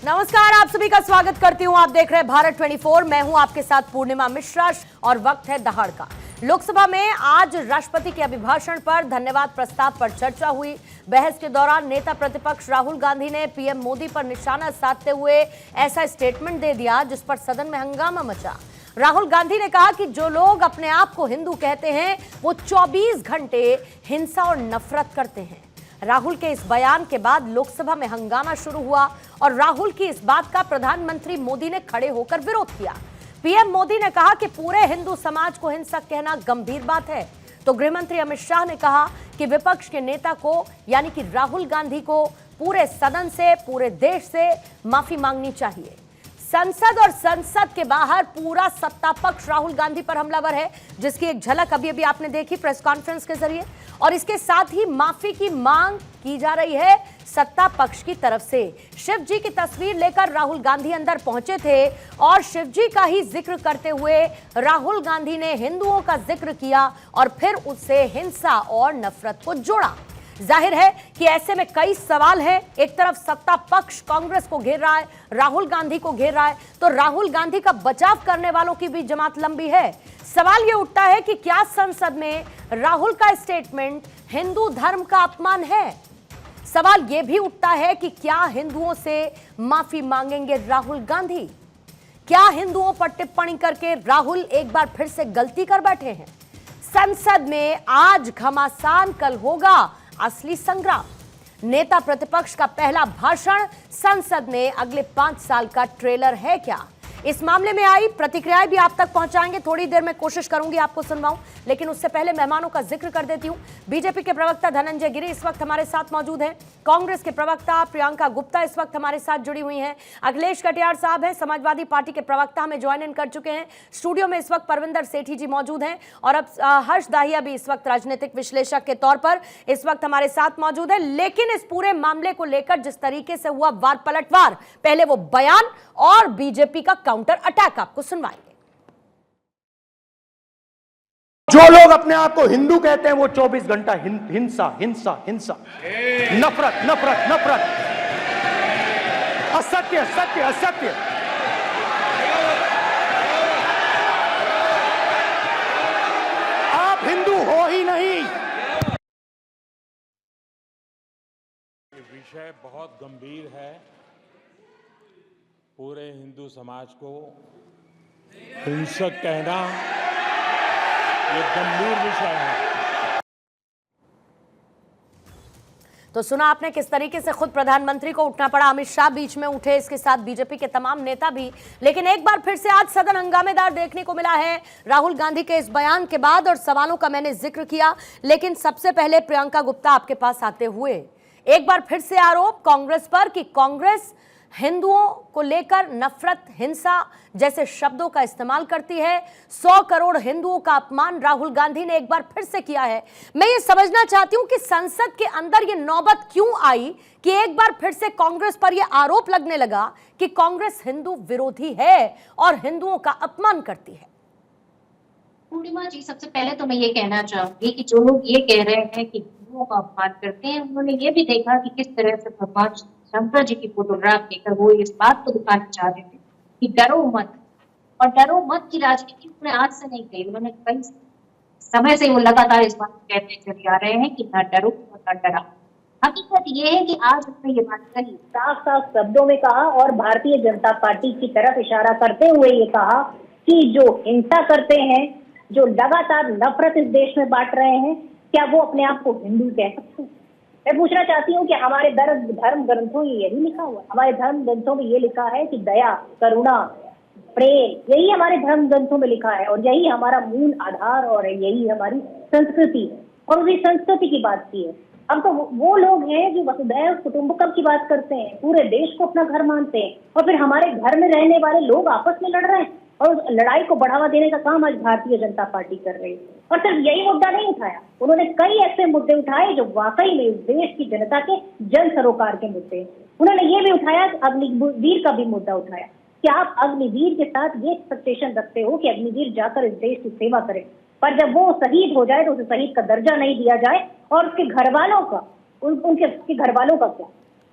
नमस्कार, आप सभी का स्वागत करती हूं। आप देख रहे हैं भारत 24। मैं हूं आपके साथ पूर्णिमा मिश्रा और वक्त है दहाड़ का। लोकसभा में आज राष्ट्रपति के अभिभाषण पर धन्यवाद प्रस्ताव पर चर्चा हुई। बहस के दौरान नेता प्रतिपक्ष राहुल गांधी ने पीएम मोदी पर निशाना साधते हुए ऐसा स्टेटमेंट दे दिया जिस पर सदन में हंगामा मचा। राहुल गांधी ने कहा कि जो लोग अपने आप को हिंदू कहते हैं वो 24 घंटे हिंसा और नफरत करते हैं। राहुल के इस बयान के बाद लोकसभा में हंगामा शुरू हुआ और राहुल की इस बात का प्रधानमंत्री मोदी ने खड़े होकर विरोध किया। पीएम मोदी ने कहा कि पूरे हिंदू समाज को हिंसक कहना गंभीर बात है। तो गृहमंत्री अमित शाह ने कहा कि विपक्ष के नेता को यानी कि राहुल गांधी को पूरे सदन से, पूरे देश से माफी मांगनी चाहिए। संसद और संसद के बाहर पूरा सत्ता पक्ष राहुल गांधी पर हमलावर है, जिसकी एक झलक अभी अभी आपने देखी प्रेस कॉन्फ्रेंस के जरिए। और इसके साथ ही माफी की मांग की जा रही है सत्ता पक्ष की तरफ से। शिव जी की तस्वीर लेकर राहुल गांधी अंदर पहुंचे थे और शिव जी का ही जिक्र करते हुए राहुल गांधी ने हिंदुओं का जिक्र किया और फिर उससे हिंसा और नफरत को जोड़ा। जाहिर है कि ऐसे में कई सवाल हैं। एक तरफ सत्ता पक्ष कांग्रेस को घेर रहा है, राहुल गांधी को घेर रहा है, तो राहुल गांधी का बचाव करने वालों की भी जमात लंबी है। सवाल यह उठता है कि क्या संसद में राहुल का स्टेटमेंट हिंदू धर्म का अपमान है? सवाल यह भी उठता है कि क्या हिंदुओं से माफी मांगेंगे राहुल गांधी? क्या हिंदुओं पर टिप्पणी करके राहुल एक बार फिर से गलती कर बैठे हैं? संसद में आज घमासान, कल होगा असली संग्राम। नेता प्रतिपक्ष का पहला भाषण संसद में अगले 5 साल का ट्रेलर है क्या? इस मामले में आई प्रतिक्रियाएं भी आप तक पहुंचाएंगे। थोड़ी देर में कोशिश करूंगी आपको सुनवाऊं, लेकिन उससे पहले मेहमानों का जिक्र कर देती हूं। बीजेपी के प्रवक्ता धनंजय गिरी इस वक्त हमारे साथ मौजूद हैं। कांग्रेस के प्रवक्ता प्रियंका गुप्ता इस वक्त हमारे साथ जुड़ी हुई हैं। अखिलेश कटियार साहब हैं, समाजवादी पार्टी के प्रवक्ता, हमें ज्वाइन इन कर चुके हैं। स्टूडियो में इस वक्त परविंदर सेठी जी मौजूद हैं और अब हर्ष दाहिया भी इस वक्त राजनीतिक विश्लेषक के तौर पर इस वक्त हमारे साथ मौजूद है। लेकिन इस पूरे मामले को लेकर जिस तरीके से हुआ वार पलटवार, पहले वो बयान और बीजेपी का काउंटर अटैक आपको सुनवाएंगे। जो लोग अपने आप को हिंदू कहते हैं वो 24 घंटा हिंसा हिंसा हिंसा, नफरत नफरत नफरत, असत्य सत्य असत्य। आप हिंदू हो ही नहीं। विषय बहुत गंभीर है। पूरे हिंदू समाज को हिंसक कहना ये गंभीर विषय है। तो सुना आपने किस तरीके से खुद प्रधानमंत्री को उठना पड़ा, अमित शाह बीच में उठे, इसके साथ बीजेपी के तमाम नेता भी। लेकिन एक बार फिर से आज सदन हंगामेदार देखने को मिला है राहुल गांधी के इस बयान के बाद, और सवालों का मैंने जिक्र किया। लेकिन सबसे पहले प्रियंका गुप्ता आपके पास आते हुए एक बार फिर से आरोप कांग्रेस पर कि कांग्रेस हिंदुओं को लेकर नफरत, हिंसा जैसे शब्दों का इस्तेमाल करती है। 100 करोड़ हिंदुओं का अपमान राहुल गांधी ने एक बार फिर से किया है। मैं ये समझना चाहती हूं कि संसद के अंदर ये नौबत क्यों आई कि एक बार फिर से कांग्रेस पर यह आरोप लगने लगा कि कांग्रेस हिंदू विरोधी है और हिंदुओं का अपमान करती है। पूर्णिमा जी, सबसे पहले तो मैं ये कहना चाहूंगी कि जो लोग ये कह रहे हैं कि हिंदुओं का अपमान करते हैं, उन्होंने ये भी देखा कि किस तरह से भगवान शंकर जी की फोटोग्राफ लेकर वो इस बात को दिखाना चाह रहे थे कि डरो मत। और डरो मत की राजनीति उन्होंने आज से नहीं कही, उन्होंने कई समय से वो लगातार इस बात को कहते चले आ रहे हैं कि ना डरो और ना डरा। हकीकत ये है कि आज उन्होंने ये बात कही, साफ साफ शब्दों में कहा और भारतीय जनता पार्टी की तरफ इशारा करते हुए ये कहा कि जो हिंसा करते हैं, जो लगातार नफरत इस देश में बांट रहे हैं, क्या वो अपने आप को हिंदू कह सकते हैं? मैं पूछना चाहती हूँ कि हमारे धर्म ग्रंथों में यही लिखा हुआ है। हमारे धर्म ग्रंथों में ये लिखा है कि दया, करुणा, प्रेम, यही हमारे धर्म ग्रंथों में लिखा है और यही हमारा मूल आधार और यही हमारी संस्कृति और उसी संस्कृति की बात की है। अब तो वो लोग हैं जो वसुधैव कुटुंबकम की बात करते हैं, पूरे देश को अपना घर मानते हैं, और फिर हमारे घर में रहने वाले लोग आपस में लड़ रहे हैं और उस लड़ाई को बढ़ावा देने का काम आज भारतीय जनता पार्टी कर रही है। और सिर्फ यही मुद्दा नहीं उठाया, उन्होंने कई ऐसे मुद्दे उठाए जो वाकई में देश की जनता के जन सरोकार के मुद्दे हैं। उन्होंने ये भी उठाया, अग्निवीर का भी मुद्दा उठाया कि आप अग्निवीर के साथ ये एक्सपेक्टेशन रखते हो कि अग्निवीर जाकर इस देश की सेवा करे, पर जब वो शहीद हो जाए तो उसे शहीद का दर्जा नहीं दिया जाए और उसके घर वालों का, उनके घर वालों का क्या?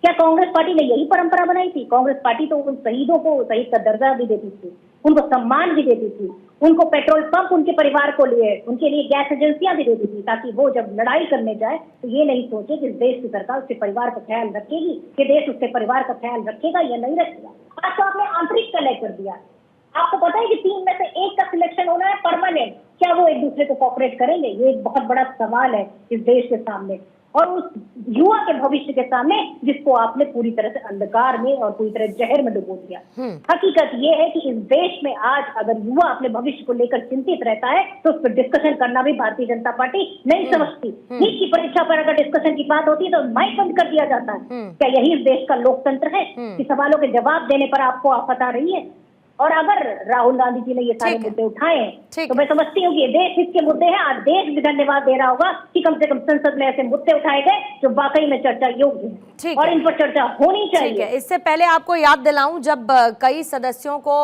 क्या कांग्रेस पार्टी ने यही परंपरा बनाई थी? कांग्रेस पार्टी तो उन शहीदों को शहीद का दर्जा भी देती थी, उनको सम्मान भी देती थी, उनको पेट्रोल पंप उनके परिवार को लिए, उनके लिए गैस एजेंसियां भी देती थी, ताकि वो जब लड़ाई करने जाए तो ये नहीं सोचे कि इस देश की सरकार उसके परिवार का ख्याल रखेगी, कि देश उसके परिवार का ख्याल रखेगा या नहीं रखेगा। आज तो आपने आंतरिक कलह कर दिया। आपको पता है कि 3 में से 1 का सिलेक्शन होना है परमानेंट, क्या वो एक दूसरे को कोऑपरेट करेंगे? ये एक बहुत बड़ा सवाल है इस देश के सामने और उस युवा के भविष्य के सामने जिसको आपने पूरी तरह से अंधकार में और पूरी तरह जहर में डुबो दिया। हकीकत ये है कि इस देश में आज अगर युवा अपने भविष्य को लेकर चिंतित रहता है तो उस पर डिस्कशन करना भी भारतीय जनता पार्टी नहीं समझती। नीट की परीक्षा पर अगर डिस्कशन की बात होती है तो माइक बंद कर दिया जाता है। क्या यही इस देश का लोकतंत्र है कि सवालों के जवाब देने पर आपको आफत आ रही है? और अगर राहुल गांधी जी ने ये सारे मुद्दे उठाए हैं तो मैं समझती हूँ कि ये देश हित के मुद्दे हैं। आज देश भी धन्यवाद दे रहा होगा कि कम से कम संसद में ऐसे मुद्दे उठाए गए जो वाकई में चर्चा योग्य है और इन पर चर्चा होनी चाहिए। इससे पहले आपको याद दिलाऊं, जब कई सदस्यों को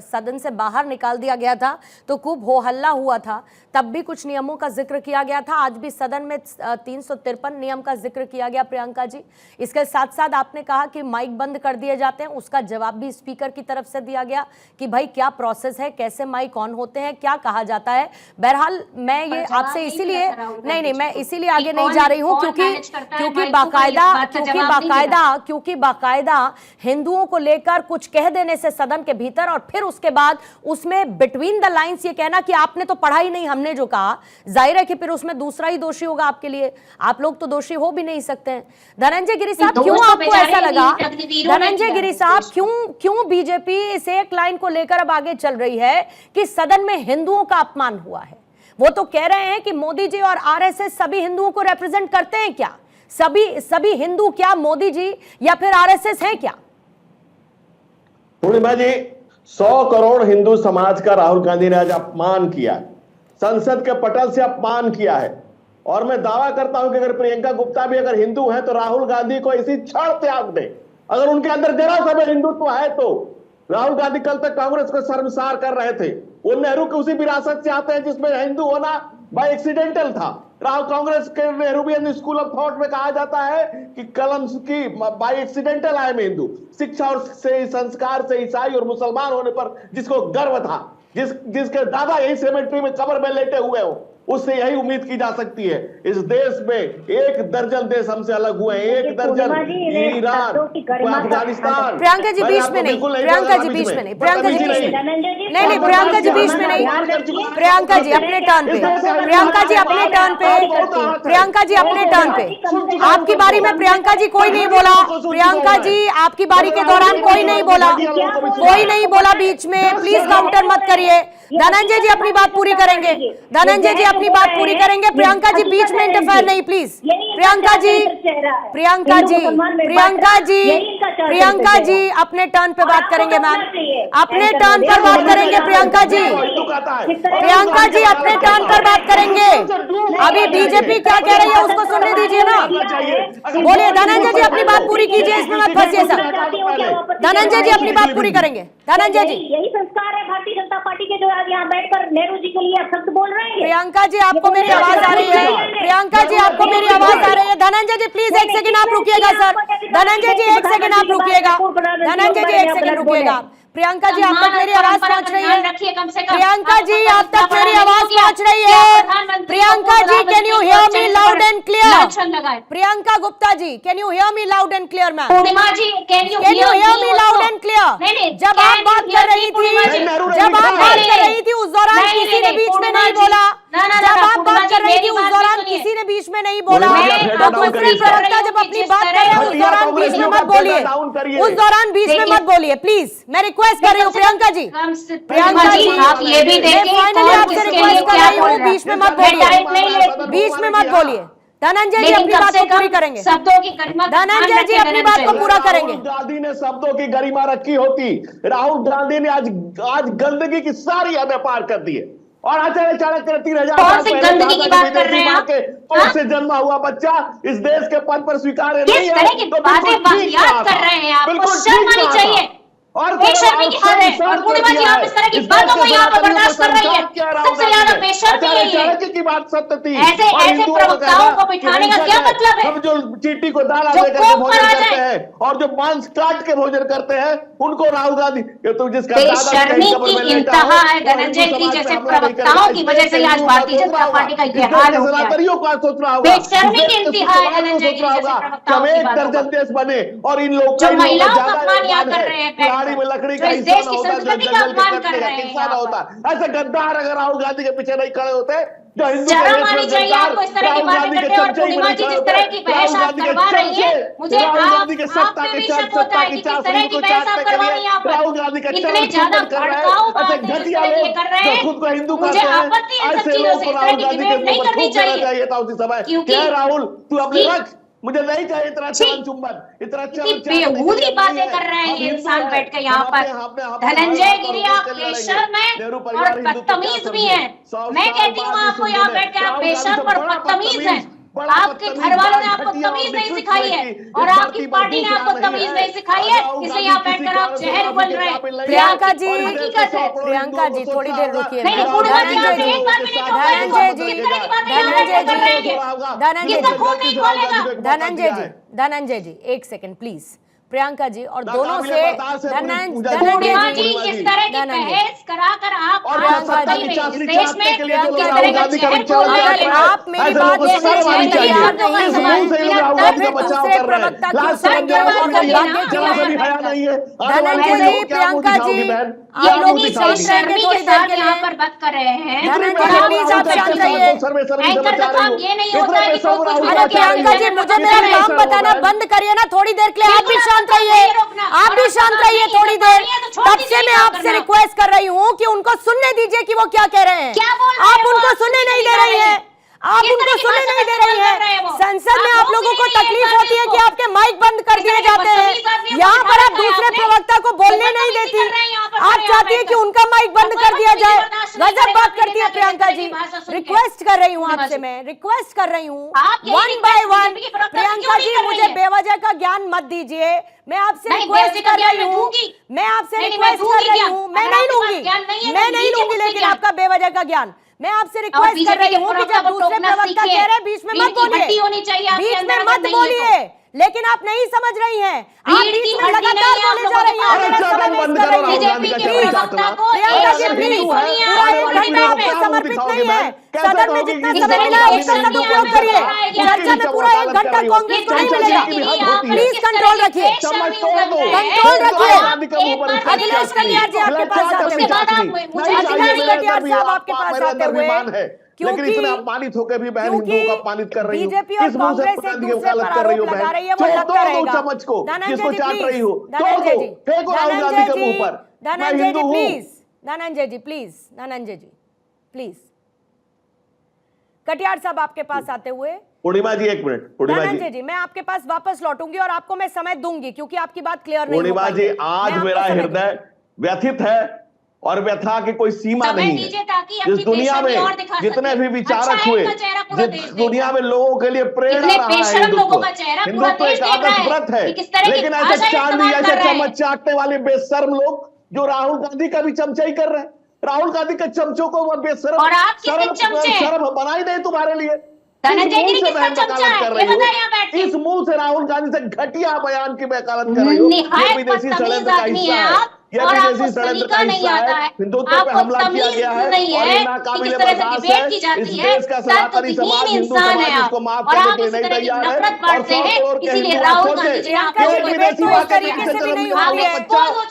सदन से बाहर निकाल दिया गया था तो खूब हो हल्ला हुआ था, तब भी कुछ नियमों का जिक्र किया गया था। आज भी सदन में 353 नियम का जिक्र किया गया प्रियंका जी। इसके साथ साथ आपने कहा कि माइक बंद कर दिए जाते हैं, उसका जवाब भी स्पीकर की तरफ से दिया गया कि भाई क्या प्रोसेस है, कैसे माइक ऑन होते हैं, क्या कहा जाता है। बहरहाल मैं ये आपसे इसीलिए नहीं मैं इसीलिए आगे नहीं जा रही हूँ क्योंकि बाकायदा हिंदुओं को लेकर कुछ कह देने से सदन के भीतर और फिर उसके बाद उसमें बिटवीन द लाइंस ये कहना कि आपने तो पढ़ा ही नहीं, हमने जो कहा, जाहिर है कि फिर उसमें दूसरा ही दोषी होगा आपके लिए। आप लोग तो दोषी हो भी नहीं सकते हैं। धनंजय गिरी साहब, क्यों आपको ऐसा लगा? धनंजय गिरी साहब, क्यों बीजेपी इस एक लाइन को लेकर अब आगे चल रही है कि सदन में हिंदुओं का अपमान हुआ है? वो तो कह रहे हैं कि मोदी जी और आरएसएस सभी हिंदुओं को रिप्रेजेंट करते हैं क्या? सभी हिंदू क्या मोदी जी या फिर आरएसएस हैं क्या? पूर्णिमा जी, 100 करोड़ हिंदू समाज का राहुल गांधी ने आज अपमान किया, संसद के पटल से अपमान किया है। और मैं दावा करता हूं कि अगर प्रियंका गुप्ता भी अगर हिंदू है तो राहुल गांधी को इसी क्षण त्याग दे। अगर उनके अंदर जरा सा भी हिंदुत्व है तो राहुल गांधी कल तक कांग्रेस को शर्मसार कर रहे थे। वो नेहरू की उसी विरासत से आते हैं जिसमें हिंदू होना बाय एक्सीडेंटल था। राहुल कांग्रेस के नेहरूवियन स्कूल ऑफ थॉट में कहा जाता है कि कलम की बाय एक्सीडेंटल आए में हिंदू। शिक्षा और से संस्कार से ईसाई और मुसलमान होने पर जिसको गर्व था, जिसके दादा यही सेमेट्री में कब्र में लेटे हुए हो, उससे यही उम्मीद की जा सकती है। इस देश में 1 दर्जन देश हमसे अलग हुए हैं, 1 दर्जन, ईरान, अफगानिस्तान। प्रियंका जी बीच में नहीं, प्रियंका जी बीच में नहीं, प्रियंका जी बीच में नहीं, प्रियंका जी बीच में नहीं, प्रियंका जी अपने टर्न पे, प्रियंका जी अपने टर्न पे, प्रियंका जी अपने टर्न पे। आपकी बारी में प्रियंका जी कोई नहीं बोला, प्रियंका जी आपकी बारी के दौरान कोई नहीं बोला बीच में, प्लीज काउंटर मत करिए। धनंजय जी अपनी बात पूरी करेंगे, धनंजय जी अपनी बात पूरी करेंगे। प्रियंका जी बीच में इंटरफेयर नहीं प्लीज। प्रियंका जी अपने टर्न पे बात करेंगे मैम, अपने टर्न पर बात करेंगे प्रियंका जी अपने टर्न पर बात करेंगे। अभी बीजेपी क्या कह रही है उसको सुनने दीजिए ना, बोलिए। धनंजय जी अपनी बात पूरी कीजिए, इसमें मत फंसिए सर। धनंजय जी अपनी बात पूरी करेंगे। धनंजय जी, यही संस्कार है भारतीय जनता पार्टी के जो आज यहाँ बैठकर नेहरू जी के लिए शब्द बोल रहे हैं। प्रियंका जी आपको मेरी आवाज आ रही है? प्रियंका जी आपको मेरी आवाज आ रही है? धनंजय जी प्लीज 1 सेकंड आप रुकिएगा सर। धनंजय जी 1 सेकंड आप रुकिएगा। धनंजय जी 1 सेकंड रुकिएगा। प्रियंका जी आप तक मेरी आवाज पहुंच रही है? प्रियंका जी आप तक मेरी आवाज पहुंच रही है? Priyanka ji can you hear me loud and clear? Priyanka Gupta ji can you hear me loud and clear ma'am? Purnima ji can you hear me loud and clear? जब आप बात कर रही थी उस दौरान किसी ने बीच में नहीं बोला। जब आप बात कर रही थी उस दौरान किसी ने बीच में नहीं बोला। तो दूसरे प्रवक्ता जब अपनी बात कर रहे हैं उस दौरान बीच में मत बोलिए, उस दौरान बीच में मत बोलिए प्लीज। मैं रिक्वेस्ट कर रही हूँ प्रियंका जी, प्रियंका जी आप ये भी देखिए फाइनली आपसे रिक्वेस्ट कर रही हूँ, बीच में मत बोलिए, बीच में मत बोलिए। धनंजय जी अपनी बात को पूरी करेंगे। शब्दों की गरिमा, धनंजय जी अपनी बात को पूरा करेंगे। राहुल गांधी ने शब्दों की गरिमा रखी होती, राहुल गांधी ने आज गंदगी की सारी हदें पार कर दी है। और अचानक 3,000 कौन सी गंदगी की बात कर रहे हैं आप? से जन्मा हुआ बच्चा इस देश के पद पर स्वीकार्य नहीं है। किस तरह की बातें याद कर रहे हैं? आपको शर्म आनी चाहिए। और बेशर्मी की हाल है। और पूर्णिमा जी आप इस तरह की बातों को यहाँ पर बर्दाश्त कर रही है, सबसे ज्यादा बेशर्मी यही है। चाणक्य की बात सत्य थी। ऐसे प्रवक्ताओं को बिठाने का क्या मतलब है? हम जो चींटी को दाना जो देकर के कोप भोजन पर आ करते जाए। हैं और जो मांस काट के भोजन करते हैं उनको राहुल गांधी तुम जिसका बेशर्मी की इंतहा है धनंजय गिरी जैसे प्रवक्ताओं की वजह से आज भारतीय जनता पार्टी का ये हाल हो गया है। सोच रहा होगा बेशर्मी की इंतहा है धनंजय गिरी जैसे प्रवक्ताओं की बातों दर्जन देश बने और इन लोग जो महिलाओं का अपमान यहाँ कर रहे हैं, पहाड़ी में लकड़ी का जो इस देश की संस्कृति का अपमान कर रहे हैं हिस्सा होता। ऐसे गद्दार अगर राहुल गांधी के पीछे नहीं खड़े होते जो हिंदू शर्म आनी चाहिए आपको इस तरह की बातें करते हो। और पूर्णिमा जी जिस तरह की बहस आप करवा रही है, मुझे आप पे भी शक होता है कि किस तरह की बहस आप करवा रही हैं आप इतने ज्यादा भड़काऊ बातें इस तरह की कर रहे हैं। खुद को हिंदू मुझे आपत्ति है इन सब चीजों से, इस तरह की डिबेट नहीं करनी चाहिए था उसी समय। क्योंकि क्या राहुल तू अपने रख, मुझे नहीं चाहिए इतना चलन चुंबन, इतना बेहूदी बातें कर रहे हैं ये इंसान बैठ के यहाँ पर। धनंजय गिरी आप बेशर्म है और बदतमीज भी हैं। मैं कहती हूँ आपको यहाँ बैठ के आप बेशर्म और बदतमीज हैं। आपके घर वालों ने आपको तमीज नहीं सिखाई है और आपकी पार्टी ने आपको तमीज नहीं सिखाई है, इसलिए यहाँ बैठकर आप जहर उगल रहे हैं। प्रियंका जी, हकीकत है। प्रियंका जी थोड़ी देर रुकिए। नहीं, पूर्णिमा जी आप एक बार भी नहीं खोलेंगे। धनंजय जी, किस तरह की बातें यहाँ बैठकर कर रहे हैं? धनंजय ये तो खून नहीं खोलेगा। धनंजय जी एक सेकंड प्लीज। प्रियंका जी और दोनों से पूर्णिमा जी किस तरह की बहस कराकर आप इस देश में आप मेरी बात सुनने तैयार नहीं है, दूसरे प्रवक्ता की धनंजय जी, प्रियंका जी आप लोग भी शांत रहेंगे थोड़ी देर के यहाँ लिए। पर बात कर रहे हैं। धनंजय जी प्लीज आप शांत रहिए। एंकर का काम ये नहीं होता है कि कोई कुछ अरे बोले। प्रियंका जी मुझे मेरा काम बताना बंद करिए ना थोड़ी देर के लिए। आप भी शांत रहिए, आप भी शांत रहिए थोड़ी देर। तब से मैं आपसे रिक्वेस्ट कर रही हूँ कि उनको सुनने दीजिए कि वो क्या कह रहे हैं। आप उनको सुनने नहीं दे रही हैं, आप उनको सुनने नहीं दे रही हैं। संसद में आप लोगों को तकलीफ होती है कि आपके माइक बंद कर दिए जाते हैं, यहाँ पर आप दूसरे प्रवक्ता को बोलने नहीं देती। आप चाहती है कि उनका माइक बंद कर दिया जाए। गजब बात करती है प्रियंका जी। रिक्वेस्ट कर रही हूँ आपसे, मैं रिक्वेस्ट कर रही हूँ one by one. Priyanka ji मुझे बेवजह का ज्ञान मत दीजिए। मैं आपसे रिक्वेस्ट कर रही हूँ, मैं आपसे रिक्वेस्ट कर रही हूँ। मैं नहीं लूंगी लेकिन आपका बेवजह का ज्ञान। मैं आपसे रिक्वेस्ट कर रही हूँ कि जब दूसरे प्रवक्ता कह रहे हैं बीच में मत बोलिए, बीच में मत बोलिए। लेकिन आप नहीं समझ रही हैं, आप बीच में लगातार बोले जा रही हैं। मेरा समय वेस्ट कर रही हैं। प्रियंका जी प्लीज, पूरा 1 घंटा आपको समर्पित नहीं है। सदन में जितना समय मिला उसका सदुपयोग करिए। चर्चा में पूरा 1 घंटा कांग्रेस को नहीं मिलेगा। प्लीज कंट्रोल रखिए, कंट्रोल रखिए। अखिलेश कटियार जी आपके पास आते हुए, अखिलेश कटियार साहब आपके पास आते हुए, लेकिन इसमें अपमानित होकर भी बहन हिंदुओं को अपमानित कर रही हो। बीजेपी और कांग्रेस एक दूसरे पर आरोप लगा रही है, वो लगता रहेगा। चम्मच को धनंजय जी चाट रही हो, धनंजय जी, फेंको राहुल गांधी के मुंह पर। Dhananjay ji please, Dhananjay ji please, Dhananjay ji please. Katiyar साहब आपके पास आते हुए। पूर्णिमा जी 1 मिनट। धनंजय जी मैं आपके पास वापस लौटूंगी और आपको मैं समय दूंगी क्योंकि आपकी बात क्लियर नहीं हो पूर्णिमा पाई जी है। आज मैं मेरा आपको समय हृदय व्यथित है और व्यथा की कोई सीमा समय नहीं दीजिए है। ताकि अपनी जिस दुनिया बेशर्मी और में दिखा जितने सकें। भी विचारक अच्छा, हुए, इनका चेहरा पूरा देश जिस देख दुनिया रहा में लोगों के लिए प्रेरणा इतने रहा है बेशर्म हिंदुत्व। लोगों का चेहरा पूरा हिंदुत्व देश एक देख रहा आदर्श है व्रत है, कि किस तरह की लेकिन ऐसे भाषा चांदी इस्तेमाल ऐसे कर रहे हैं। चम्मच चाटने वाले बेशर्म लोग जो राहुल गांधी का भी चमचाई कर रहे हैं। राहुल गांधी के चमचों को वो बेशर्म और आप कितने चमचे हैं? शर्म बनाई नहीं तुम्हारे लिए। धनंजय गिरी किसका चमचा है ये बताएं यहाँ बैठ के। इस मुंह से राहुल गांधी से घटिया बयान की वकालत कर रही हो। निहायत विदेशी बदतमीज षड्यंत्र का आदमी हिस्सा है है। आप यह और आपको विदेशी षड्यंत्र का सलीका नहीं हिस्सा आता है। है। हिंदुत्व पे आपको हमला किया तमीज गया है नहीं और है ये कि नाकाबिले किस तरह से बर्दाश्त डिबेट है। की जाती इस है। देश का सनातनी समाज हिंदू इंसान समाज है इसको माफ और करने आप के लिए इस नहीं तरह की तैयार है। नफरत बांटते हैं, इसीलिए राहुल गांधी जी ने आपको प्रियंका जी डिबेट तो इस तरीके से भी नहीं होती है।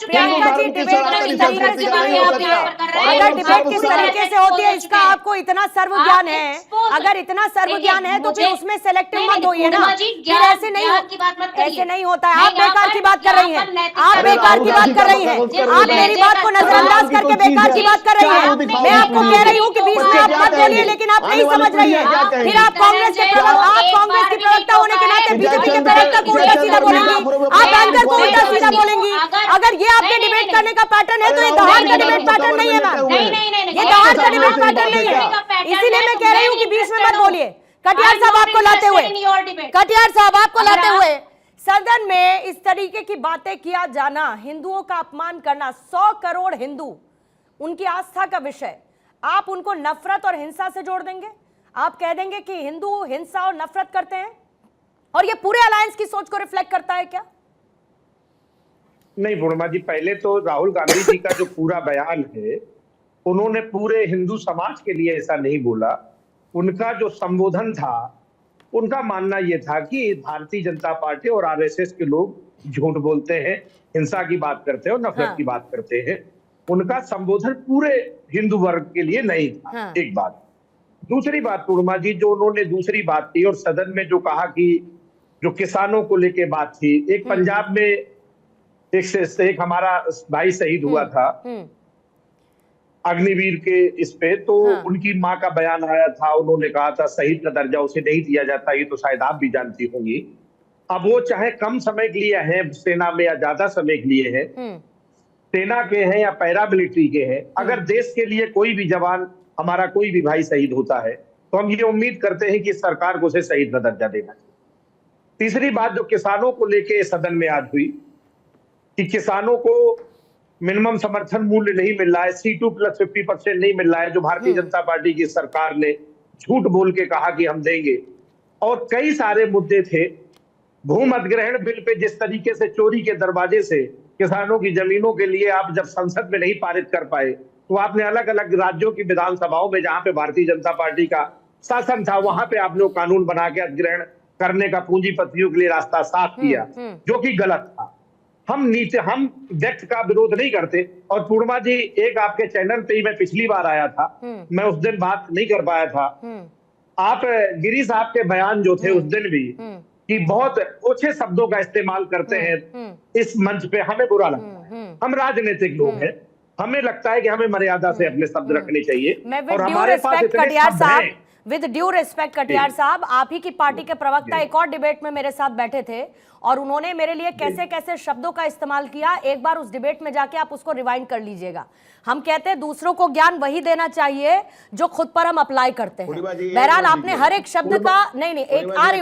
प्रियंका जी डिबेट तो इस तरीके से भी नहीं होती है। अगर डिबेट किस तरीके से होती है इसका आपको इतना सर्व ज्ञान है, अगर इतना सर्व ज्ञान है तो फिर उसमें सेलेक्टिव मत होइए ना। फिर ऐसे नहीं होता है। आप बेकार की बात कर रही हैं, आप बेकार की बात कर रही हैं, आप मेरी बात को नजरअंदाज करके बेकार की बात कर रही हैं। मैं आपको कह रही हूँ कि बीच में आप मत बोलिए, लेकिन आप नहीं समझ रही हैं। फिर आप कांग्रेस की प्रवक्ता होने के नाते बीजेपी के प्रवक्ता को उल्टा सीधा बोलेंगी, आप एंकर को उल्टा सीधा बोलेंगी। अगर ये आपके डिबेट करने का पैटर्न है तो ये दहाड़ का डिबेट पैटर्न नहीं है मैम, ये दहाड़ का डिबेट पैटर्न नहीं है। इसीलिए मैं कह रही हूँ कि बीच में मत बोलिए। कटियार साहब आपको लाते हुए, कटियार साहब आपको लाते हुए सदन में इस तरीके की बातें किया जाना, हिंदुओं का अपमान करना, 100 करोड़ हिंदू उनकी आस्था का विषय, आप उनको नफरत और हिंसा से जोड़ देंगे? आप कह देंगे कि हिंदू हिंसा और नफरत करते हैं? और ये पूरे अलायंस की सोच को रिफ्लेक्ट करता है क्या? नहीं पूर्णिमा जी, पहले तो राहुल गांधी जी का जो पूरा बयान है, उन्होंने पूरे हिंदू समाज के लिए ऐसा नहीं बोला। उनका जो संबोधन था, उनका मानना यह था कि भारतीय जनता पार्टी और आरएसएस के लोग झूठ बोलते हैं, हिंसा की बात करते हैं और नफरत की बात करते हैं। उनका संबोधन पूरे हिंदू वर्ग के लिए नहीं था। एक बात। दूसरी बात पूर्णिमा जी, जो उन्होंने दूसरी बात की और सदन में जो कहा कि जो किसानों को लेके बात थी, एक पंजाब में एक हमारा भाई शहीद हुआ था अग्निवीर के इस पे, तो उनकी माँ का बयान आया था, उन्होंने कहा था शहीद का दर्जा उसे नहीं दिया जाता। ये तो शायद आप भी जानती होंगी। अब वो चाहे कम समय के लिए हैं सेना में या ज्यादा समय के लिए है, सेना के हैं या पैरामिलिट्री के हैं, अगर देश के लिए कोई भी जवान, हमारा कोई भी भाई शहीद होता है, तो हम ये उम्मीद करते हैं कि सरकार को उसे शहीद का दर्जा देना चाहिए। तीसरी बात जो किसानों को लेके सदन में आज हुई कि किसानों को मिनिमम समर्थन मूल्य नहीं मिल रहा है, C2 + 50% नहीं मिल रहा है, जो भारतीय जनता पार्टी की सरकार ने झूठ बोल के कहा कि हम देंगे। और कई सारे मुद्दे थे, भूमि अधिग्रहण बिल पे जिस तरीके से चोरी के दरवाजे से किसानों की जमीनों के लिए आप जब संसद में नहीं पारित कर पाए, तो आपने अलग अलग राज्यों की विधानसभाओं में जहां पे भारतीय जनता पार्टी का शासन था, वहां पे आप लोग कानून बना के अधिग्रहण करने का पूंजीपतियों के लिए रास्ता साफ किया, जो कि गलत था। हम व्यक्त का विरोध नहीं करते। और पूर्णिमा जी, एक आपके चैनल पे ही मैं पिछली बार आया था, मैं उस दिन बात नहीं कर पाया था। आप गिरी साहब के बयान जो थे उस दिन भी कि बहुत ओछे शब्दों का इस्तेमाल करते हैं इस मंच पे, हमें बुरा लगता है। हम राजनीतिक लोग हैं, हमें लगता है कि हमें मर्यादा से अपने शब्द रखने चाहिए। और हमारे पास इतने शब्द हैं। विद ड्यू रिस्पेक्ट कटियार साहब, आप ही की पार्टी के प्रवक्ता एक और डिबेट में मेरे साथ बैठे थे और उन्होंने मेरे लिए कैसे कैसे शब्दों का इस्तेमाल किया, एक बार उस डिबेट में जाके आप उसको रिवाइंड कर लीजिएगा। हम कहते हैं दूसरों को ज्ञान वही देना चाहिए जो खुद पर हम अप्लाई करते हैं। बहरहाल आपने हर एक शब्द का एक आ रही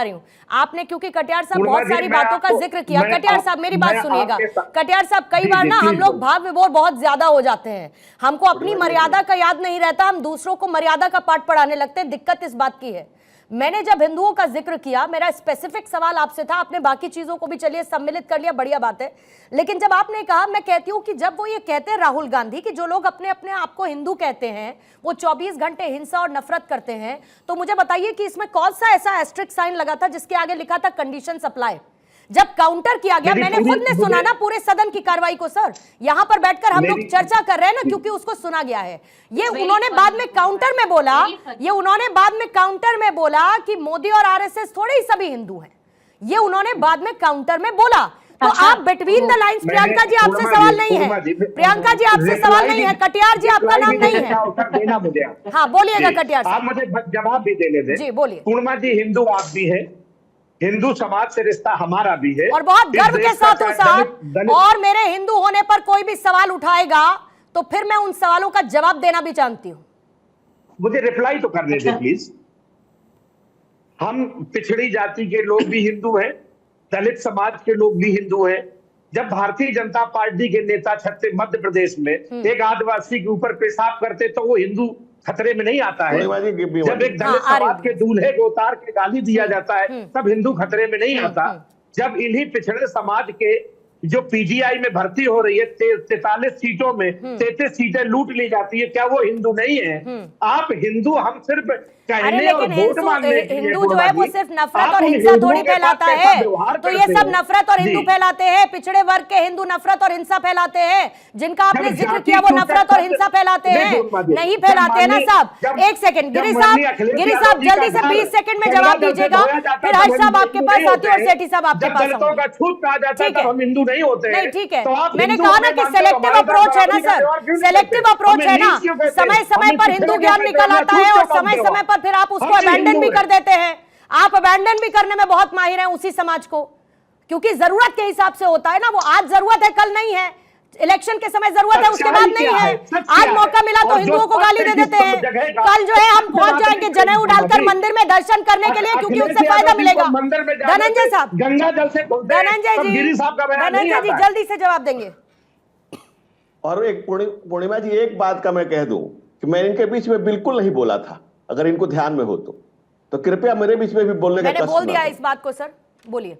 हूँ आपने, क्योंकि कटियार साहब बहुत सारी बातों का जिक्र किया। कटियार साहब मेरी बात सुनिएगा। कटियार साहब, कई बार ना हम लोग भाव विभोर बहुत ज्यादा हो जाते हैं, हमको अपनी मर्यादा का याद नहीं रहता, हम दूसरों को मर्यादा का पाठ पढ़ाने लगते हैं। दिक्कत इस बात की है, मैंने जब हिंदुओं का जिक्र किया, मेरा स्पेसिफिक सवाल आपसे था, आपने बाकी चीजों को भी चलिए सम्मिलित कर लिया, बढ़िया बात है। लेकिन जब आपने कहा, मैं कहती हूं कि जब वो ये कहते हैं राहुल गांधी कि जो लोग अपने अपने आप को हिंदू कहते हैं वो 24 घंटे हिंसा और नफरत करते हैं, तो मुझे बताइए कि इसमें कौन सा ऐसा एस्ट्रिक साइन लगा था जिसके आगे लिखा था कंडीशन अप्लाई? जब काउंटर किया गया, मैंने खुद ने सुना ना पूरे सदन की कार्रवाई को सर, यहां पर बैठकर हम लोग चर्चा कर रहे हैं ना, क्योंकि उसको सुना गया है। ये उन्होंने बाद में काउंटर में बोला, कि मोदी और आरएसएस थोड़े ही सभी हिंदू हैं, ये उन्होंने बाद में काउंटर में बोला। तो आप between the lines, Priyanka ji आपसे सवाल नहीं है, प्रियंका जी आपसे सवाल नहीं है, कटियार जी आपका नाम नहीं है। हाँ बोलिएगा कटियार साहब, आप मुझे जवाब भी देने दें। जी बोलिए। पूर्णिमा जी, हिंदू आप भी है, हिंदू समाज से रिश्ता हमारा भी है, और बहुत गर्व के साथ हूं साहब। और मेरे हिंदू होने पर कोई भी सवाल उठाएगा तो फिर मैं उन सवालों का जवाब देना भी जानती हूं। मुझे रिप्लाई तो करने दें प्लीज। हम पिछड़ी जाति के लोग भी हिंदू हैं, दलित समाज के लोग भी हिंदू हैं। जब भारतीय जनता पार्टी के नेता मध्य प्रदेश में एक आदिवासी के ऊपर पेशाब करते तो वो हिंदू खतरे में नहीं आता है। जब एक दलित समाज के दूल्हे को उतार के गाली दिया जाता है तब हिंदू खतरे में नहीं आता। जब इन्हीं पिछड़े समाज के जो पीजीआई में भर्ती हो रही है 43 सीटों में 33 सीटें लूट ली जाती है, क्या वो हिंदू नहीं है? आप हिंदू, हम सिर्फ कहने और वोट मांगने के लिए, हिंदू जो है वो सिर्फ नफरत और हिंसा थोड़ी फैलाता है। तो ये सब नफरत और हिंदू फैलाते हैं, पिछड़े वर्ग के हिंदू नफरत और हिंसा फैलाते हैं, जिनका आपने जिक्र किया वो नफरत और हिंसा फैलाते हैं, नहीं फैलाते हैं ना साहब। एक सेकंड गिरी साहब जल्दी से 20 सेकंड में जवाब दीजिएगा, फिर हर्ष साहब आपके पास आती है और सेठी साहब आपके पास। नहीं होते हैं। नहीं ठीक है, तो मैंने कहा ना कि सेलेक्टिव अप्रोच है ना सर, सेलेक्टिव अप्रोच है ना, समय समय पर हिंदू ज्ञान निकल आता है और समय समय पर फिर आप उसको अबैंडन भी कर देते हैं। आप अबैंडन भी करने में बहुत माहिर हैं उसी समाज को, क्योंकि जरूरत के हिसाब से होता है ना, वो आज जरूरत है कल नहीं है। इलेक्शन के समय जरूरत है, उसके बाद नहीं है। आज मौका मिला तो हिंदुओं को गाली दे देते हैं, कल जो है हम पहुंच जाएंगे जनेऊ डालकर मंदिर में दर्शन करने के लिए, क्योंकि उससे फायदा मिलेगा। धनंजय साहब, गंगा जल से धनंजय जी जल्दी से जवाब देंगे। और एक पूर्णिमा जी, एक बात का मैं कह दूं कि मैं इनके बीच में बिल्कुल नहीं बोला था, अगर इनको ध्यान में हो तो कृपया मेरे बीच में भी बोलने का मैंने बोल दिया इस बात को। सर बोलिए।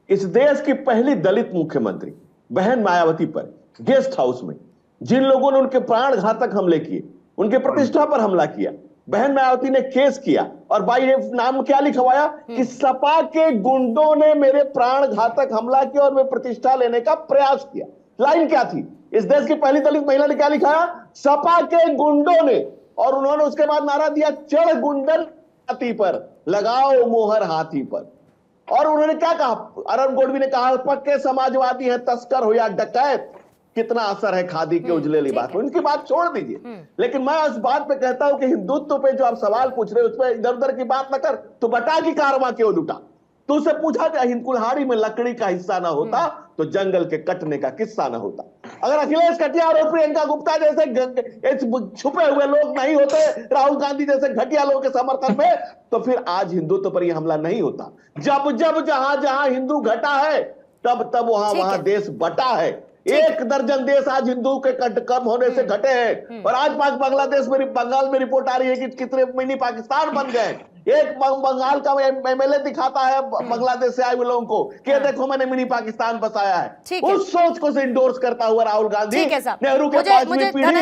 इस देश की पहली दलित मुख्यमंत्री बहन मायावती पर गेस्ट हाउस में जिन लोगों ने उनके प्राण घातक हमले किए, उनके प्रतिष्ठा पर हमला किया, बहन मायावती ने केस किया और भाई ने नाम क्या लिखवाया कि सपा के गुंडों ने मेरे प्राण घातक हमला किया और मैं प्रतिष्ठा लेने का प्रयास किया। लाइन क्या थी? इस देश की पहली दलित महिला ने क्या लिखाया? सपा के गुंडों ने। और उन्होंने उसके बाद नारा दिया, चढ़ गुंडन हाथी पर, लगाओ मोहर हाथी पर। और उन्होंने क्या कहा? अरुण गोडवी ने कहा, पक्के समाजवादी हैं, तस्कर हो या डकैत, कितना असर है खादी के उजले लिबास में। उनकी बात छोड़ दीजिए, लेकिन मैं उस बात पे कहता हूं कि हिंदुत्व पे जो आप सवाल पूछ रहे हो उस पर इधर उधर की बात न कर। तो बटा की कारवां क्यों लुटा? तो उसे पूछा कि हिंदकुल्हाड़ी में लकड़ी का हिस्सा ना होता तो जंगल के कटने का किस्सा ना होता। अगर अखिलेश कटियार और प्रियंका गुप्ता जैसे छुपे हुए लोग नहीं होते, राहुल गांधी जैसे घटिया लोगों के समर्थन में, तो फिर आज हिंदुत्व पर यह हमला नहीं होता। जब जब जहां जहां हिंदू घटा है, तब तब वहां वहां देश बटा है। 1 दर्जन देश आज हिंदू के कम होने से घटे हैं। और आज बांग्लादेश में, बंगाल में रिपोर्ट आ रही है कि कितने मिनी पाकिस्तान बन गए। एक बंगाल का एमएलए दिखाता है बांग्लादेश से आए हुए लोगों को कि देखो मैंने मिनी पाकिस्तान बसाया है। उस सोच को इंडोर्स करता हुआ राहुल गांधी, नेहरू के 5वीं पीढ़ी,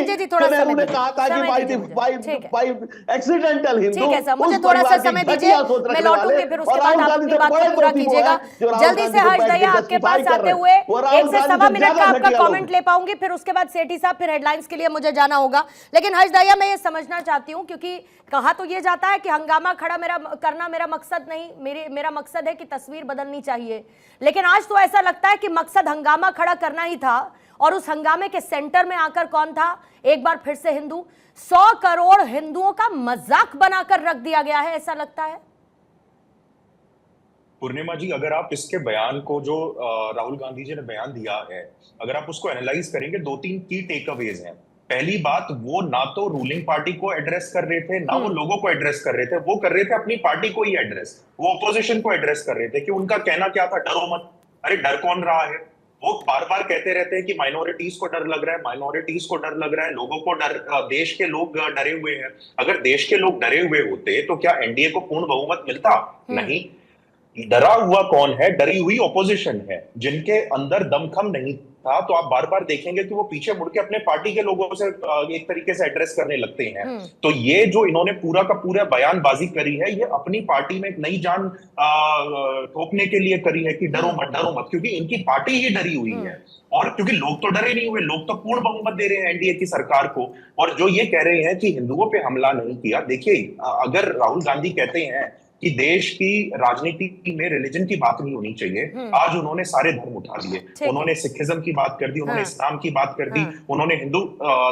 नेहरू ने कहा था कि बाई एक्सीडेंटल हिंदू। मुझे थोड़ा सा समय दीजिए, मैं लौटूंगी, फिर उसके बाद आप अपनी बात को पूरा कीजिएगा। जल्दी से हर्ष दया आपके पास आते हुए 1 से सवा मिनट का आपका कमेंट ले पाऊंगी, फिर उसके बाद सेठी साहब, फिर हेडलाइंस के लिए मुझे जाना होगा। लेकिन हर्ष दया, मैं ये समझना चाहती हूँ, क्योंकि कहा तो ये जाता है कि हंगामा खड़ा करना मेरा मकसद नहीं, मेरा मकसद है कि तस्वीर बदलनी चाहिए। लेकिन आज तो ऐसा लगता है कि मकसद हंगामा खड़ा करना ही था, और उस हंगामे के सेंटर में आकर कौन था? एक बार फिर से हिंदू। 100 करोड़ हिंदुओं का मजाक बनाकर रख दिया गया है, ऐसा लगता है। पूर्णिमा जी, अगर आप इसके बयान को, जो राहुल गांधी जी ने बयान दिया है, अगर आप उसको एनालाइज करेंगे, 2-3 की टेकअवेज हैं। पहली बात, वो ना तो रूलिंग पार्टी को एड्रेस कर रहे थे, ना वो लोगों को एड्रेस कर रहे थे। वो कर रहे थे अपनी पार्टी को ही एड्रेस, वो ऑपोजिशन को एड्रेस कर रहे थे कि उनका कहना क्या था, डरो मत। अरे डर कौन रहा है? वो बार बार कहते रहते हैं कि माइनॉरिटीज को डर लग रहा है, माइनॉरिटीज को डर लग रहा है, लोगों को डर, देश के लोग डरे हुए हैं। अगर देश के लोग डरे हुए होते तो क्या एनडीए को पूर्ण बहुमत मिलता? नहीं। डरा हुआ कौन है? डरी हुई ऑपोजिशन है, जिनके अंदर दमखम नहीं था। तो आप बार बार देखेंगे कि वो पीछे मुड़ के अपने पार्टी के लोगों से एक तरीके से एड्रेस करने लगते हैं। तो ये जो इन्होंने पूरा का पूरा बयानबाजी करी है, ये अपनी पार्टी में एक नई जान ठोकने के लिए करी है कि डरो मत, क्योंकि इनकी पार्टी ही डरी हुई है। और क्योंकि लोग तो डरे नहीं हुए, लोग तो पूर्ण बहुमत दे रहे हैं एनडीए की सरकार को। और जो ये कह रहे हैं कि हिंदुओं पे हमला नहीं किया, देखिए, अगर राहुल गांधी कहते हैं कि देश की राजनीति में रिलीजन की बात नहीं होनी चाहिए, आज उन्होंने सारे धर्म उठा लिए। उन्होंने सिखिज्म की बात कर दी, उन्होंने इस्लाम की बात कर दी, उन्होंने हिंदू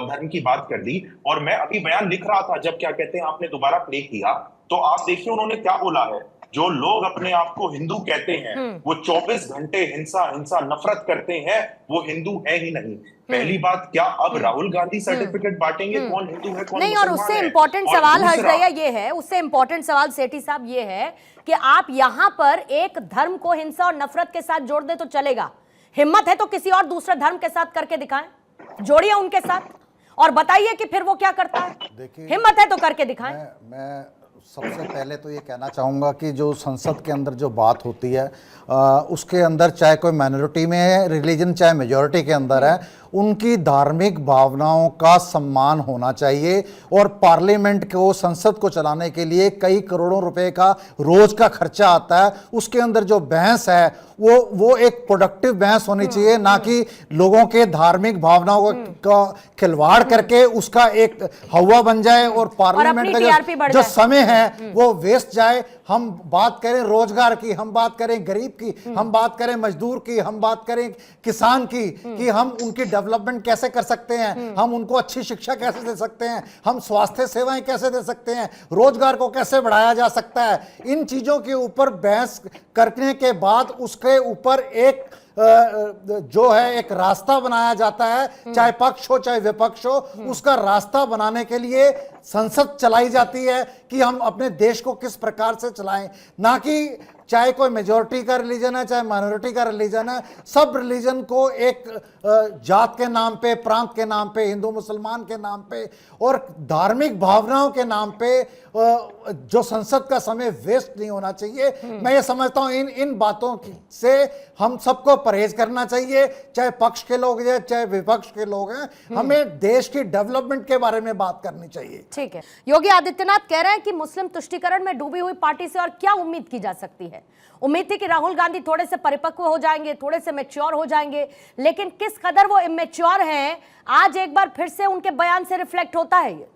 धर्म की बात कर दी। और मैं अभी बयान लिख रहा था, जब क्या कहते हैं आपने दोबारा प्ले किया, तो आप देखिए उन्होंने क्या बोला है। जो लोग अपने आप को हिंदू कहते हैं, वो 24 घंटे हिंसा नफरत करते हैं, वो हिंदू है ही नहीं। पहली बात, क्या अब राहुल गांधी सर्टिफिकेट बांटेंगे कौन हिंदू है कौन नहीं? और उससे इंपॉर्टेंट सवाल हर्ष दया ये है, उससे इंपॉर्टेंट सवाल सेठी साहब ये है कि आप यहां पर एक धर्म को हिंसा और नफरत के साथ जोड़ दे तो चलेगा, हिम्मत है तो किसी और दूसरे धर्म के साथ करके दिखाएं, जोड़िए उनके साथ और बताइए कि फिर वो क्या करता है। हिम्मत है तो करके दिखाएं। मैं सबसे पहले तो ये कहना चाहूँगा कि जो संसद के अंदर जो बात होती है, उसके अंदर चाहे कोई माइनॉरिटी में है रिलीजन, चाहे मेजॉरिटी के अंदर है, उनकी धार्मिक भावनाओं का सम्मान होना चाहिए। और पार्लियामेंट को, संसद को चलाने के लिए कई करोड़ों रुपए का रोज का खर्चा आता है। उसके अंदर जो बहस है वो एक प्रोडक्टिव बहस होनी चाहिए, ना कि लोगों के धार्मिक भावनाओं का खिलवाड़ करके उसका एक हवा बन जाए और पार्लियामेंट का जो समय है वो वेस्ट जाए। हम बात करें रोजगार की, हम बात करें गरीब की, हम बात करें मजदूर की, हम बात करें किसान की, कि हम उनकी डेवलपमेंट कैसे कर सकते हैं, हम उनको अच्छी शिक्षा कैसे दे सकते हैं, हम स्वास्थ्य सेवाएं कैसे दे सकते हैं, रोजगार को कैसे बढ़ाया जा सकता है। इन चीजों के ऊपर बहस करने के बाद उसके ऊपर एक जो है एक रास्ता बनाया जाता है, चाहे पक्ष हो चाहे विपक्ष हो, उसका रास्ता बनाने के लिए संसद चलाई जाती है कि हम अपने देश को किस प्रकार से चलाएं, ना कि चाहे कोई मेजॉरिटी का रिलीजन है चाहे माइनॉरिटी का रिलीजन है, सब रिलीजन को एक जात के नाम पे, प्रांत के नाम पे, हिंदू मुसलमान के नाम पे और धार्मिक भावनाओं के नाम पे जो संसद का समय वेस्ट नहीं होना चाहिए। मैं ये समझता हूं इन बातों से हम सबको परहेज करना चाहिए, चाहे पक्ष के लोग हैं चाहे विपक्ष के लोग हैं, हमें देश की डेवलपमेंट के बारे में बात करनी चाहिए। ठीक है, योगी आदित्यनाथ कह रहे हैं कि मुस्लिम तुष्टीकरण में डूबी हुई पार्टी से और क्या उम्मीद की जा सकती है। उम्मीद थी कि राहुल गांधी थोड़े से परिपक्व हो जाएंगे, थोड़े से मैच्योर हो जाएंगे, लेकिन किस कदर वो इमेच्योर हैं आज एक बार फिर से उनके बयान से रिफ्लेक्ट होता है। ये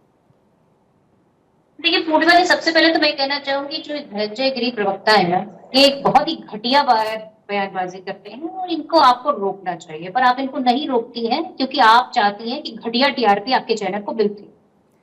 देखिए पूर्णिमा जी, सबसे पहले तो मैं कहना चाहूंगी जो धनंजय गिरी प्रवक्ता है ना, ये एक बहुत ही घटिया बयानबाजी करते हैं और इनको आपको रोकना चाहिए, पर आप इनको नहीं रोकती हैं क्योंकि आप चाहती हैं कि घटिया टीआरपी आपके चैनल को मिलती।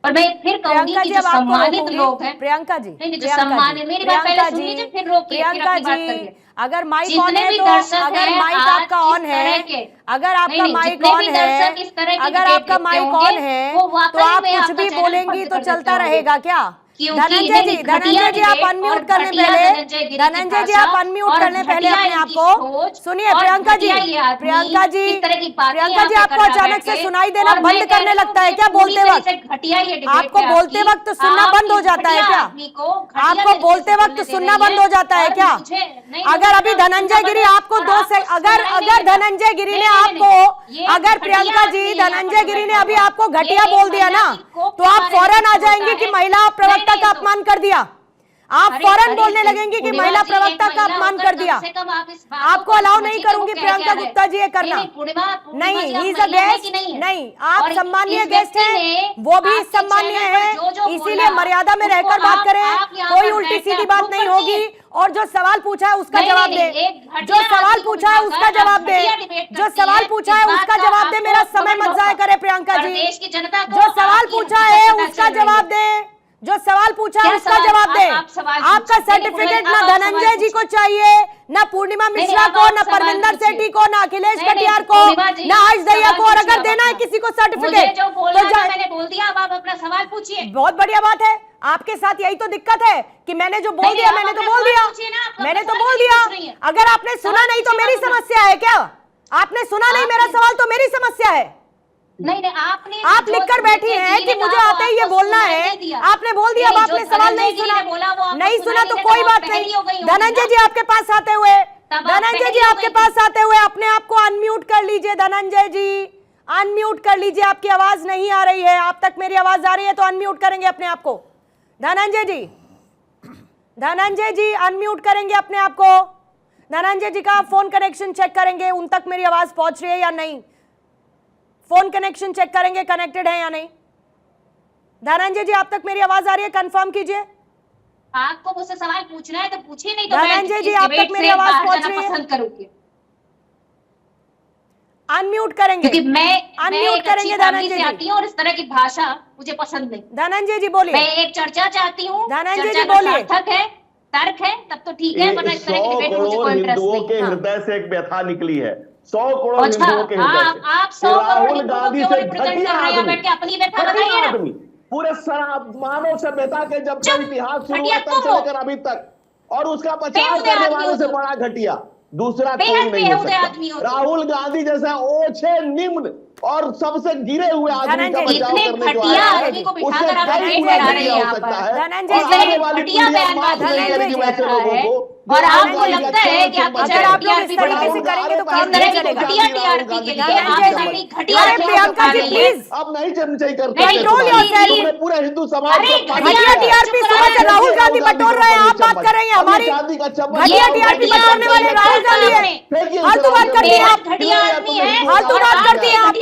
और मैं फिर कहूंगी कि जो सम्मानित लोग हैं, प्रियंका जी, नहीं जो सम्मानित, मेरी बात पहले सुन लीजिए फिर रोकिए, प्रियंका जी, अगर माइक ऑन है तो, अगर माइक आपका ऑन है, अगर आपका माइक ऑन है, अगर आपका माइक ऑन है तो आप कुछ भी बोलेंगी तो चलता रहेगा क्या? धनंजय जी आप अनम्यूट करने पहले, धनंजय जी आप अनम्यूट करने पहले अपने आप को सुनिए। प्रियंका जी आपको अचानक से सुनाई देना बंद करने लगता है क्या बोलते वक्त? आपको बोलते वक्त सुनना बंद हो जाता है क्या? आपको बोलते वक्त सुनना बंद हो जाता है क्या? अगर अभी धनंजय गिरी आपको अगर धनंजय गिरी ने आपको, अगर प्रियंका जी धनंजय गिरी ने अभी आपको घटिया बोल दिया ना, तो आप फौरन आ जाएंगे कि महिला प्रवक्ता का अपमान कर दिया। आप फौरन बोलने लगेंगे कि महिला प्रवक्ता का अपमान कर दिया। आपको अलाउ नहीं करूंगी प्रियंका गुप्ता जी ये करना। नहीं, ही इज अ गेस्ट, नहीं आप सम्मानीय गेस्ट हैं, वो भी सम्मानीय है, इसीलिए मर्यादा में रहकर बात करें, कोई उल्टी सीधी बात नहीं होगी। और जो सवाल पूछा है उसका जवाब दे, जो सवाल पूछा है उसका जवाब दे, जो सवाल पूछा है उसका जवाब दे, मेरा समय मत जाया करे प्रियंका जी। जो सवाल पूछा है उसका जवाब दे, जो सवाल पूछा है उसका जवाब दे। आपका सर्टिफिकेट ना धनंजय जी को चाहिए, ना पूर्णिमा मिश्रा को, ना परविंदर सेठी को, ना अखिलेश कटियार को, ना हर्ष दहिया को। और अगर देना है किसी को सर्टिफिकेट तो मैंने बोल दिया, अब आप अपना सवाल पूछिए। बहुत बढ़िया बात है, आपके साथ यही तो दिक्कत है कि मैंने जो बोल दिया मैंने तो बोल दिया, मैंने तो बोल दिया। अगर आपने सुना नहीं तो मेरी समस्या है क्या? आपने सुना नहीं मेरा सवाल तो मेरी समस्या है। नहीं आपने, आप लिखकर बैठी हैं कि मुझे आते ही ये बोलना है, आपने बोल दिया, अब आपने सवाल नहीं सुना, नहीं सुना तो कोई बात नहीं। धनंजय जी आपके पास आते हुए, धनंजय जी आपके पास आते हुए अपने आप को अनम्यूट कर लीजिए। धनंजय जी अनम्यूट कर लीजिए, आपकी आवाज नहीं आ रही है। आप तक मेरी आवाज आ रही है तो अनम्यूट करेंगे अपने आप को। धनंजय जी अनम्यूट करेंगे अपने आप को। धनंजय जी का फोन कनेक्शन चेक करेंगे, उन तक मेरी आवाज पहुंच रही है या नहीं। फोन कनेक्शन चेक करेंगे कनेक्टेड है या नहीं। धनंजय जी आप तक मेरी आवाज आ रही है, कंफर्म कीजिए। आपको मुझसे सवाल पूछना है तो पूछिए, नहीं तो धनंजय जी आप तक मेरी आवाज पहुंच रही है, पसंद करूंगी। अनम्यूट करेंगे, क्योंकि मैं अनम्यूट करेंगे धनंजय जी। आती हूँ और इस तरह की भाषा मुझे पसंद नहीं। धनंजय जी बोलिए। मैं एक चर्चा चाहती हूँ, धनंजय जी बोलिए। तर्क है तब तो ठीक है, वरना इस तरह की डिबेट मुझे कोई इंटरेस्ट नहीं। हिंदुओं के हृदय से एक व्यथा निकली है, 100 करोड़ अच्छा, हिंदुओं के हृदय से। आप 100 करोड़ राहुल हिंदुओं गांधी को से रिप्रेजेंट कर रहे हैं, बैठ के अपनी व्यथा बताइए ना। पूरे मानव सभ्यता के जब से इतिहास शुरू हुआ तब से लेकर अभी तक, और उसका बचाव करने वाले से बड़ा घटिया दूसरा कोई नहीं हो सकता। राहुल गांधी जैसा ओछे निम्न और सबसे गिरे हुए आदमी का बचाव करने जो आया है, उससे कई गुना घटिया हो सकता है। और आने वाली पीढ़ियां माफ नहीं करेगी वैसे लोगों को। और आपको लगता है कि आप अगर आप लोग इस तरीके से करेंगे तो काम नहीं चलेगा। प्रियंका जी प्लीज, अब नहीं करते, कंट्रोल योरसेल्फ। पूरे हिंदू समाज घटिया टीआरपी सुबह से राहुल गांधी बटोर रहे हैं, आप बात कर रहे हैं हमारी घटिया टीआरपी बटोरने वाले राहुल गांधी है। फालतू बात करती हैं आप, फालतू बात करती हैं आप,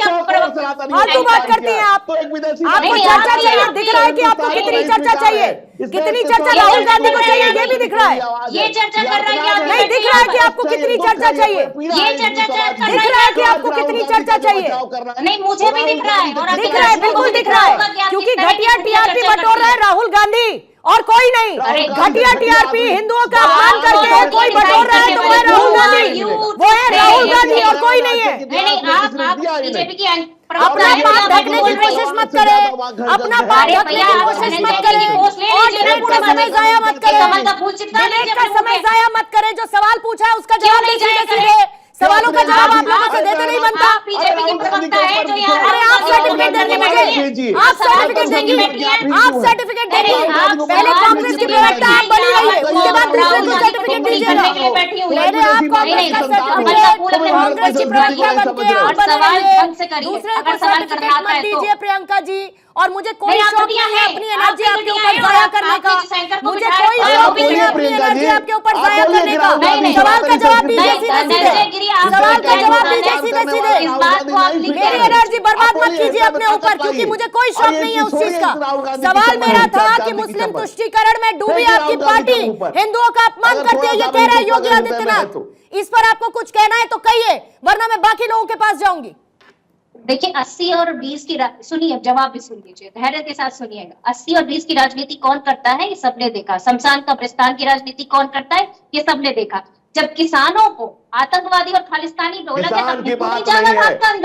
फालतू बात करती हैं आप। आपको चर्चा चाहिए, दिख रहा है कि आपको कितनी चर्चा चाहिए, कितनी चर्चा राहुल गांधी को चाहिए ये भी दिख रहा है। ये चर्चा कर रही है, नहीं दिख रहा है कि आपको कितनी चर्चा चाहिए, ये चर्चा दिख रहा है कि आपको कितनी चर्चा चाहिए। नहीं मुझे भी दिख रहा है, और दिख रहा है, बिल्कुल दिख रहा है, क्योंकि घटिया टीआरपी बटोर रहे हैं राहुल गांधी और कोई नहीं। अरे घटिया टीआरपी, हिंदुओं का अपमान करके कोई बटोर रहा है तो वो है राहुल गांधी, वो है राहुल गांधी और कोई नहीं है। नहीं, आप बीजेपी की अपना पाप ढकने की कोशिश मत करें, अपना पाप ढकने की कोशिश मत करें और डिबेट का समय जाया मत करें, डिबेट का समय जाया मत करें। जो सवाल पूछा है उसका जवाब दीजिए सीधे। सवालों का जवाब आप लोगों से देते नहीं बनता। बीजेपी के प्रवक्ता है जो यहाँ, अरे आप सर्टिफिकेट देंगे मुझे, आप सर्टिफिकेट देंगे, आप सर्टिफिकेट देंगे। पहले कांग्रेस की प्रवक्ता आप बनी रहिए, उसके बाद दूसरे को सर्टिफिकेट दीजिएगा। पहले आप कांग्रेस का सर्टिफिकेट, कांग्रेस की प्रवक्ता बनके आप बने रहिए, दूसरे को सर्टिफिकेट मत दीजिए प्रियंका जी। और मुझे कोई शौक नहीं है अपनी एनर्जी आपके ऊपर जाया करने का, मुझे कोई शौक नहीं है अपनी एनर्जी आपके ऊपर जाया करने का। सवाल का जवाब दीजिए सीधे सीधे, सवाल का जवाब दीजिए सीधे सीधे। मेरी एनर्जी बर्बाद मत कीजिए अपने ऊपर, क्योंकि मुझे कोई शौक नहीं है उस चीज का। सवाल मेरा था कि मुस्लिम तुष्टीकरण में डूबी आपकी पार्टी हिंदुओं का अपमान करती है, ये कह रहे हैं योगी आदित्यनाथ। इस पर आपको कुछ कहना है तो कहिए, वरना मैं बाकी लोगों के पास जाऊंगी। देखिए 80 और 20 की सुनिए, जवाब भी सुन लीजिए, धैर्य के साथ सुनिएगा। 80 और 20 की राजनीति कौन करता है, ये सबने देखा। शमशान कब्रिस्तान की राजनीति कौन करता है, ये सबने देखा। जब किसानों को आतंकवादी और खालिस्तानी बोला जाता है,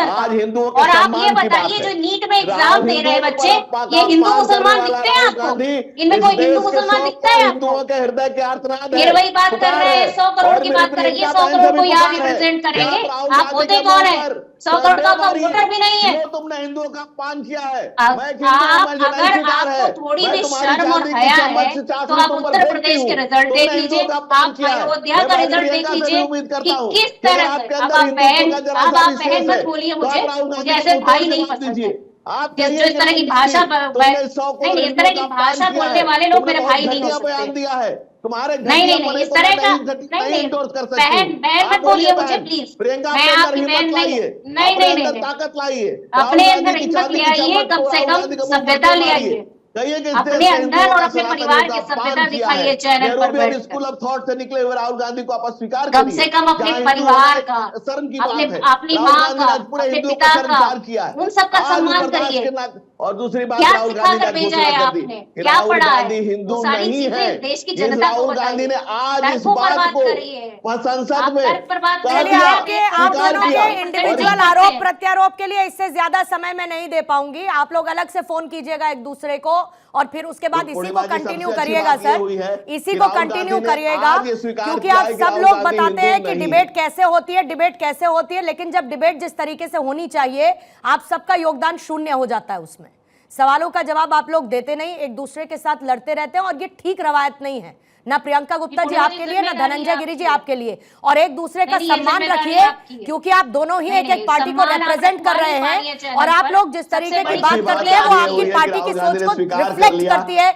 आज हिंदुओं के और आप सम्मान ये की बात बताइए है। जो नीट में एग्जाम दे रहे हैं बच्चे, ये हिंदू मुसलमान दिखते हैं आपको? इनमें कोई हिंदू मुसलमान दिखता है आपको? हिंदुओं के हृदय के आर्तनाद फिर वही बात कर रहे हैं, 100 करोड़ की बात करेंगे, 100 करोड़ को यहाँ रिप्रेजेंट करेंगे। आप होते कौन है? 100 करोड़ का वोटर भी नहीं है। तुमने हिंदुओं का अपमान किया है। अगर आपको थोड़ी भी शर्म और हया है तो आप उत्तर प्रदेश के रिजल्ट देख लीजिए, आप अयोध्या का रिजल्ट देख लीजिए कि किस तरह से। अब आप बहन मत बोलिए मुझे ऐसे भाई नहीं पसंद है। जो इस तरह की भाषा नहीं, इस तरह की भाषा बोलने वाले लोग मेरे भाई नहीं हो सकते। तुम्हारे नहीं, इस तरह का नहीं, बहन मत बोलिए मुझे प्लीज। मैं आपकी बहन नहीं, ताकत लाइए, अपने अंदर हिम्मत ले आइए, कम से कम सभ्यता ले आइए अपने अंदर और अपने परिवार की सभ्यता दिखाइए चैनल पर बैठकर। स्कूल ऑफ थॉट से निकले हुए राहुल गांधी को आप अस्वीकार कम से कम अपने परिवार का, शर्म की अपनी बात है। माँ का, अपने पिता का, उन सबका सम्मान करिए। और दूसरी बात, क्या राहुल सिखाकर गांधी भेजा है आपने, क्या पढ़ा है? हिंदू सारी नहीं चीजें है। देश की जनता को राहुल गांधी ने आज इस बात को संसद में आप दोनों के इंडिविजुअल आरोप प्रत्यारोप के लिए इससे ज्यादा समय मैं नहीं दे पाऊंगी। आप लोग अलग से फोन कीजिएगा एक दूसरे को और फिर उसके बाद इसी को कंटिन्यू करिएगा सर, इसी को कंटिन्यू करिएगा, क्योंकि आप सब लोग बताते हैं कि डिबेट कैसे होती है, डिबेट कैसे होती है, लेकिन जब डिबेट जिस तरीके से होनी चाहिए आप सबका योगदान शून्य हो जाता है। उसमें सवालों का जवाब आप लोग देते नहीं, एक दूसरे के साथ लड़ते रहते हैं और ये ठीक रवायत नहीं है, ना प्रियंका गुप्ता जी आपके लिए, ना धनंजय गिरी जी आपके लिए। और एक दूसरे का सम्मान रखिए, क्योंकि आप दोनों ही एक एक पार्टी को रिप्रेजेंट कर रहे हैं और आप लोग जिस तरीके की बात करते हैं वो आपकी पार्टी की सोच को रिफ्लेक्ट करती है।